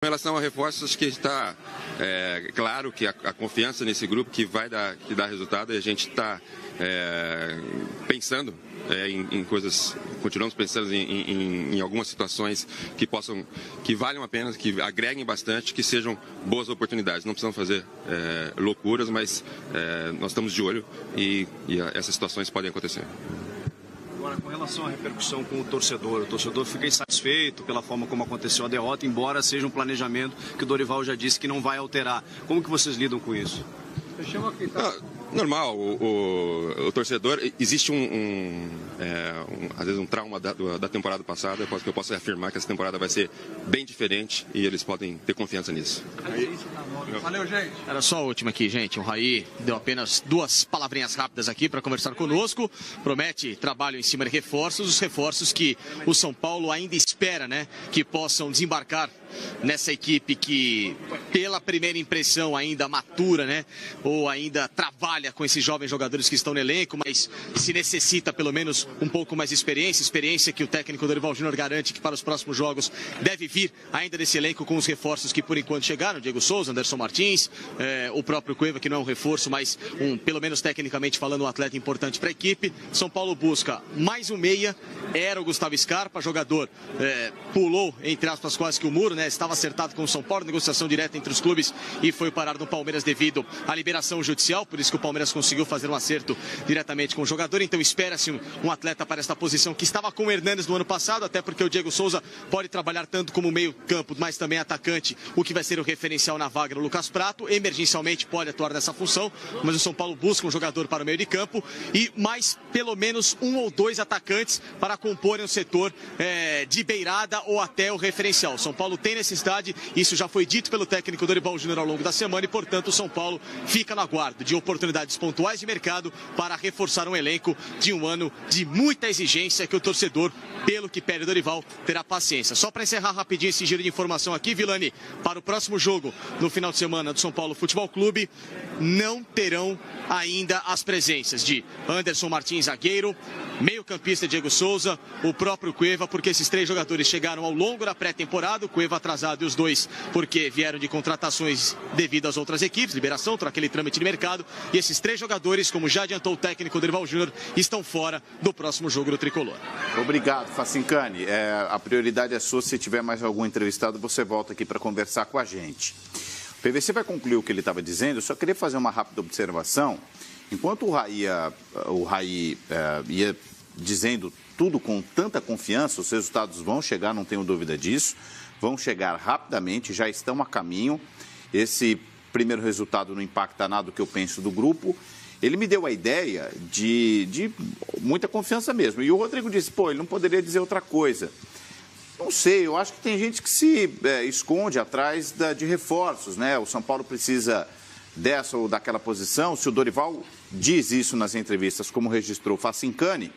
Com relação a reforços, acho que está claro que a confiança nesse grupo que dá resultado, e a gente está pensando em coisas, continuamos pensando em algumas situações que valham a pena, que agreguem bastante, que sejam boas oportunidades. Não precisamos fazer loucuras, mas nós estamos de olho e essas situações podem acontecer. Agora, com relação à repercussão com o torcedor fica insatisfeito pela forma como aconteceu a derrota, embora seja um planejamento que o Dorival já disse que não vai alterar. Como que vocês lidam com isso? Normal, o torcedor, existe às vezes um trauma da temporada passada, que eu posso afirmar que essa temporada vai ser bem diferente e eles podem ter confiança nisso. Valeu, gente. Era só a última aqui, gente. O Raí deu apenas 2 palavrinhas rápidas aqui para conversar conosco. Promete trabalho em cima de reforços, os reforços que o São Paulo ainda espera, né, que possam desembarcar nessa equipe que, pela primeira impressão, ainda matura, né, ou ainda trabalha com esses jovens jogadores que estão no elenco, mas se necessita pelo menos um pouco mais de experiência que o técnico Dorival Júnior garante que para os próximos jogos deve vir ainda desse elenco com os reforços que por enquanto chegaram, Diego Souza, Anderson Martins, o próprio Cueva, que não é um reforço, mas pelo menos tecnicamente falando, um atleta importante para a equipe. São Paulo busca mais um meia, era o Gustavo Scarpa, jogador pulou, entre aspas, quase que o muro, né? Estava acertado com o São Paulo, negociação direta entre os clubes e foi parar no Palmeiras devido à liberação judicial, por isso que o Palmeiras conseguiu fazer um acerto diretamente com o jogador. Então espera-se um atleta para esta posição que estava com o Hernanes no ano passado, até porque o Diego Souza pode trabalhar tanto como meio campo, mas também atacante, o que vai ser o referencial na vaga do Lucas Prato. Emergencialmente pode atuar nessa função, mas o São Paulo busca um jogador para o meio de campo e mais pelo menos 1 ou 2 atacantes para comporem o setor de beirada ou até o referencial. São Paulo tem necessidade, isso já foi dito pelo técnico Dorival Júnior ao longo da semana e, portanto, o São Paulo fica no aguardo de oportunidades pontuais de mercado para reforçar um elenco de um ano de muita exigência que o torcedor, pelo que pede o Dorival, terá paciência. Só para encerrar rapidinho esse giro de informação aqui, Vilani, para o próximo jogo no final de semana do São Paulo Futebol Clube, não terão ainda as presenças de Anderson Martins, zagueiro, meio-campista Diego Souza, o próprio Cueva, porque esses 3 jogadores chegaram ao longo da pré-temporada, o Cueva atrasado e os 2 porque vieram de contratações devido às outras equipes, liberação, todo aquele trâmite de mercado, e esses 3 jogadores, como já adiantou o técnico Dorival Júnior, estão fora do próximo jogo do Tricolor. Obrigado, Facincani. A prioridade é sua, se tiver mais algum entrevistado, você volta aqui para conversar com a gente. O PVC vai concluir o que ele estava dizendo, eu só queria fazer uma rápida observação. Enquanto o Raí ia dizendo tudo com tanta confiança, os resultados vão chegar, não tenho dúvida disso, vão chegar rapidamente, já estão a caminho. Esse primeiro resultado não impacta nada do que eu penso do grupo. Ele me deu a ideia de muita confiança mesmo. E o Rodrigo disse, ele não poderia dizer outra coisa. Não sei, eu acho que tem gente que se esconde atrás de reforços, né? O São Paulo precisa dessa ou daquela posição. Se o Dorival diz isso nas entrevistas, como registrou Facincani,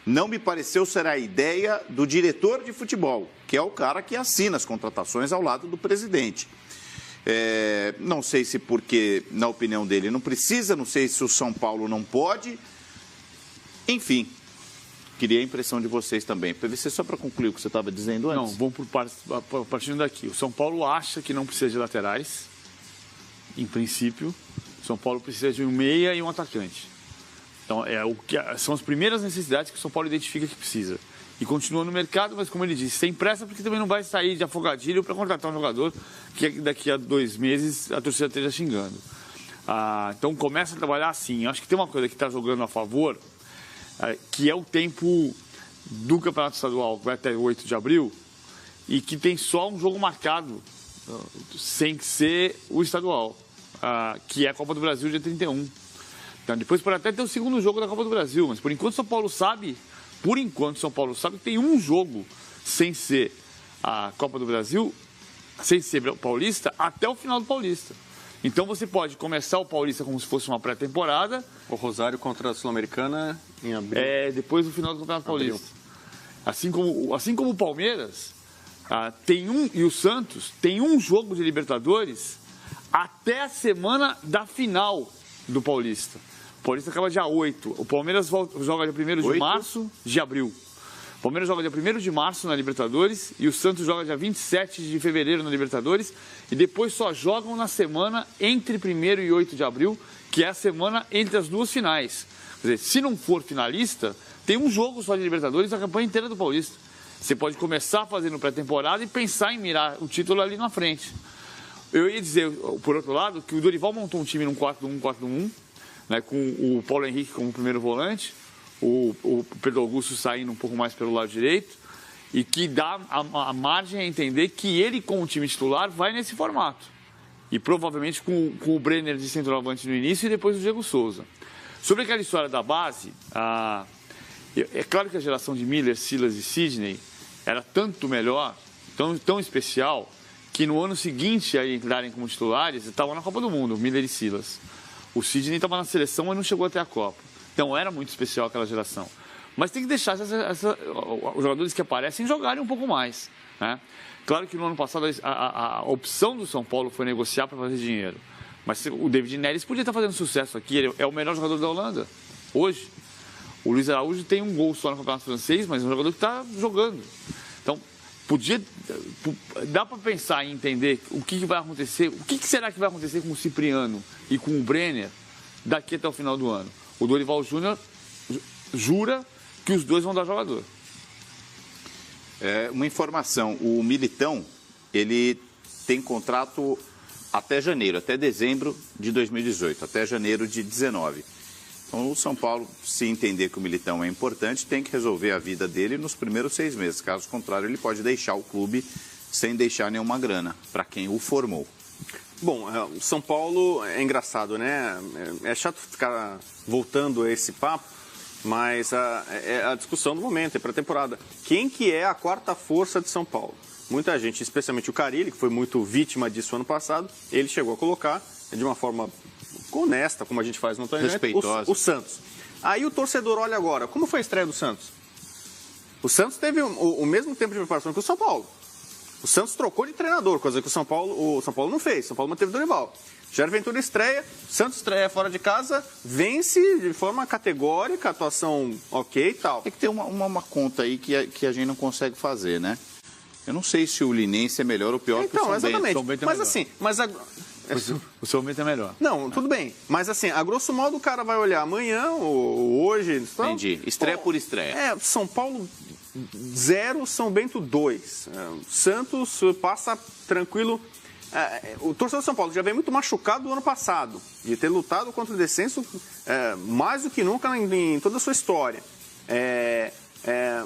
não me pareceu ser a ideia do diretor de futebol, que é o cara que assina as contratações ao lado do presidente. Não sei se porque, na opinião dele, não precisa, não sei se o São Paulo não pode. Enfim, queria a impressão de vocês também. PVC, só para concluir o que você estava dizendo antes. Não, vamos partindo daqui. O São Paulo acha que não precisa de laterais, em princípio. O São Paulo precisa de um meia e um atacante. Então, são as primeiras necessidades que o São Paulo identifica que precisa. E continua no mercado, mas como ele disse, sem pressa, porque também não vai sair de afogadilho para contratar um jogador que daqui a 2 meses a torcida esteja xingando. Então começa a trabalhar assim. Eu acho que tem uma coisa que está jogando a favor, que é o tempo do Campeonato Estadual, que vai até 8 de abril, e que tem só um jogo marcado, sem ser o estadual, que é a Copa do Brasil, dia 31. Então, depois pode até ter o segundo jogo da Copa do Brasil, mas por enquanto São Paulo sabe que tem um jogo sem ser a Copa do Brasil, sem ser o Paulista, até o final do Paulista. Então você pode começar o Paulista como se fosse uma pré-temporada. O Rosário contra a Sul-Americana em abril. Depois do final do Campeonato Paulista. Assim como o Palmeiras e o Santos tem um jogo de Libertadores até a semana da final do Paulista. O Paulista acaba dia 8. O Palmeiras joga dia 1º de março, de abril. O Palmeiras joga dia 1º de março na Libertadores e o Santos joga dia 27 de fevereiro na Libertadores e depois só jogam na semana entre 1º e 8 de abril, que é a semana entre as duas finais. Quer dizer, se não for finalista, tem um jogo só de Libertadores a campanha inteira do Paulista. Você pode começar fazendo pré-temporada e pensar em mirar o título ali na frente. Eu ia dizer, por outro lado, que o Dorival montou um time num 4-1-4-1, né, com o Paulo Henrique como primeiro volante, o Pedro Augusto saindo um pouco mais pelo lado direito, e que dá a margem a entender que ele, com o time titular, vai nesse formato. E provavelmente com o Brenner de centroavante no início e depois o Diego Souza. Sobre aquela história da base, é claro que a geração de Miller, Silas e Sidney era tanto melhor, tão especial, que no ano seguinte a entrarem como titulares, estavam na Copa do Mundo, Miller e Silas. O Sidney estava na seleção, mas não chegou até a Copa. Então era muito especial aquela geração. Mas tem que deixar os jogadores que aparecem jogarem um pouco mais, né? Claro que no ano passado a opção do São Paulo foi negociar para fazer dinheiro. Mas o David Neres podia estar fazendo sucesso aqui. Ele é o melhor jogador da Holanda, hoje. O Luiz Araújo tem um gol só no Campeonato Francês, mas é um jogador que está jogando. Então, dá para pensar e entender o que vai acontecer, o que será que vai acontecer com o Cipriano e com o Brenner daqui até o final do ano. O Dorival Júnior jura que os dois vão dar jogador. Uma informação, o Militão, ele tem contrato até janeiro, até dezembro de 2018, até janeiro de 19. Então, o São Paulo, se entender que o Militão é importante, tem que resolver a vida dele nos primeiros 6 meses. Caso contrário, ele pode deixar o clube sem deixar nenhuma grana para quem o formou. Bom, o São Paulo é engraçado, né? É chato ficar voltando a esse papo, mas é a discussão do momento, é para a temporada. Quem que é a quarta força de São Paulo? Muita gente, especialmente o Carille, que foi muito vítima disso ano passado, ele chegou a colocar de uma forma honesta, como a gente faz no treinamento, o Santos. Aí o torcedor olha agora, como foi a estreia do Santos? O Santos teve o mesmo tempo de preparação que o São Paulo. O Santos trocou de treinador, coisa que o São Paulo não fez. O São Paulo manteve o Dorival. Jair Ventura estreia, Santos estreia fora de casa, vence de forma categórica, atuação ok e tal. É que tem uma conta aí que a gente não consegue fazer, né? Eu não sei se o Linense é melhor ou pior que o São Bento. Exatamente. São Bento é mas melhor. assim, O São Bento é melhor. Não, tudo bem. Mas assim, a grosso modo o cara vai olhar amanhã ou hoje. Entendi. Estreia por estreia. São Paulo 0, São Bento 2. Santos passa tranquilo. O torcedor do São Paulo já vem muito machucado do ano passado, de ter lutado contra o descenso mais do que nunca em toda a sua história.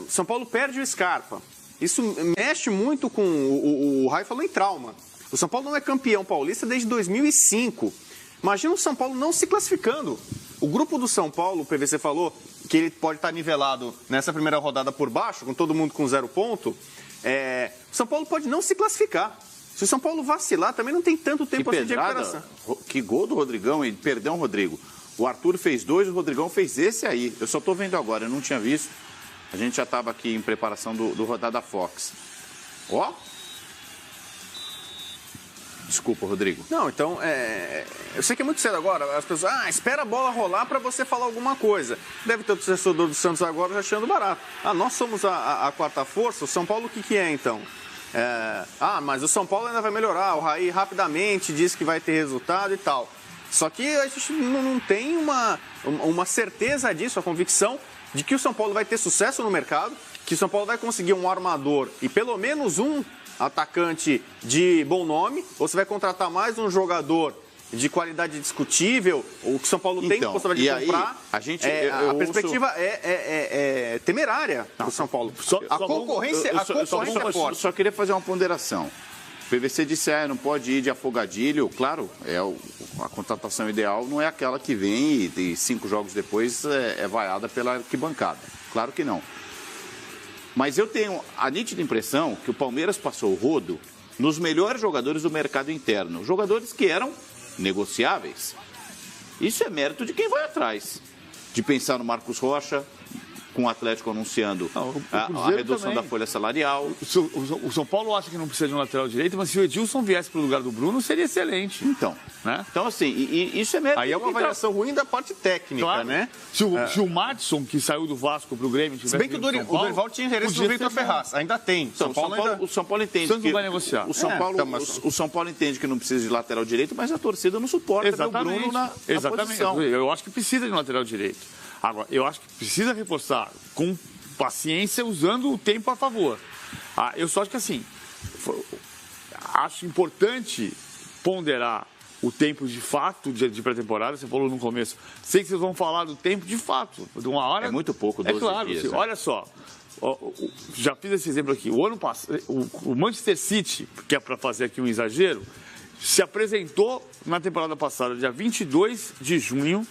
São Paulo perde o Scarpa. Isso mexe muito com o Rai falou em trauma. O São Paulo não é campeão paulista desde 2005. Imagina o São Paulo não se classificando. O grupo do São Paulo, o PVC falou que ele pode estar nivelado nessa primeira rodada por baixo, com todo mundo com 0 ponto. O São Paulo pode não se classificar. Se o São Paulo vacilar, também não tem tanto tempo assim de recuperação. Que gol do Rodrigão, e perdão, Rodrigo. O Arthur fez 2, o Rodrigão fez esse aí. Eu só estou vendo agora, eu não tinha visto. A gente já estava aqui em preparação do Rodada Fox. Ó. Desculpa, Rodrigo. Não, então, eu sei que é muito cedo agora. As pessoas, espera a bola rolar para você falar alguma coisa. Deve ter o torcedor do Santos agora já achando barato. Nós somos a quarta força, o São Paulo o que é então? Mas o São Paulo ainda vai melhorar. O Raí rapidamente diz que vai ter resultado e tal. Só que a gente não tem uma certeza disso, a convicção de que o São Paulo vai ter sucesso no mercado, que o São Paulo vai conseguir um armador e pelo menos um atacante de bom nome, ou você vai contratar mais um jogador de qualidade discutível, o que o São Paulo tem possibilidade de comprar. A perspectiva é temerária do São Paulo. A concorrência é forte. Só queria fazer uma ponderação. O PVC disse, não pode ir de afogadilho. Claro, a contratação ideal não é aquela que vem e 5 jogos depois é vaiada pela arquibancada. Claro que não. Mas eu tenho a nítida impressão que o Palmeiras passou o rodo nos melhores jogadores do mercado interno. Jogadores que eram negociáveis. Isso é mérito de quem vai atrás. De pensar no Marcos Rocha, com o Atlético anunciando a redução também. da folha salarial. O São Paulo acha que não precisa de um lateral direito, mas se o Edilson viesse para o lugar do Bruno, seria excelente. Então, né? Então assim, isso é mérito. Aí é uma avaliação ruim da parte técnica, claro, né? Se o Madison, que saiu do Vasco para o Grêmio, tivesse Se bem que o Dorival tinha interesse no Victor Ferraz, ainda tem. Então, o São Paulo entende Santos que não vai negociar. O São Paulo entende que não precisa de lateral direito, mas a torcida não suporta ver o Bruno na posição. Eu acho que precisa de um lateral direito. Agora, eu acho que precisa reforçar com paciência, usando o tempo a favor. Eu só acho que assim, acho importante ponderar o tempo de fato de pré-temporada. Você falou no começo. Sei que vocês vão falar do tempo de fato. De uma hora. É muito pouco, 12 claro, dias. Assim, olha só. Já fiz esse exemplo aqui. O ano passado, o Manchester City, que é para fazer aqui um exagero, se apresentou na temporada passada, dia 22 de junho,